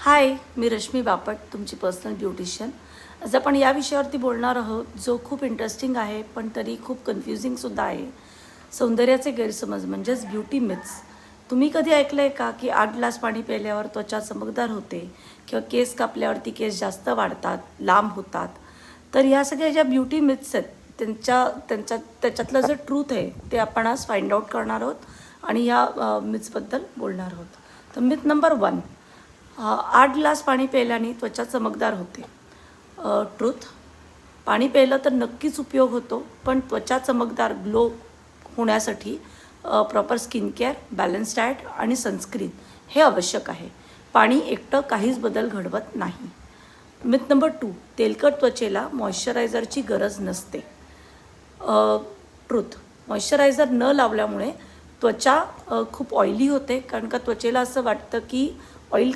हाय, मी रश्मी बापट, तुमची personal beautician. आज आपण या विषयावरती बोलणार आहोत, जो खूप इंटरेस्टिंग आहे पण तरी खूप कन्फ्युजिंगसुद्धा आहे. सौंदर्याचे गैरसमज म्हणजेच ब्युटी मिथ्स. तुम्ही कधी ऐकलं आहे का की 8 ग्लास पाणी प्यायल्यावर त्वचा चमकदार होते किंवा केस कापल्यावरती केस जास्त वाढतात, लांब होतात? तर ह्या सगळ्या ज्या ब्युटी मिथ्स आहेत त्याच्यातलं जे ट्रूथ आहे ते आपण आज फाइंड आउट करणार आहोत आणि ह्या मिथ्सबद्दल बोलणार आहोत. तर मिथ नंबर 1, 8 ग्लास पाणी प्यायल्याने त्वचा चमकदार होते. ट्रूथ. पाणी प्यायलं तर नक्कीच उपयोग होतो, पण त्वचा चमकदार ग्लो होण्यासाठी proper skin care, balance diet आणि सनस्क्रीन हे आवश्यक आहे. पाणी एकटं काहीच बदल घडवत नाही. मिथ नंबर 2, तेलकट त्वचेला मॉइश्चरायझरची गरज नसते. ट्रूथ. मॉइश्चरायझर न लावल्यामुळे त्वचा खूप ऑइली होते, कारण का त्वचेला असं वाटतं की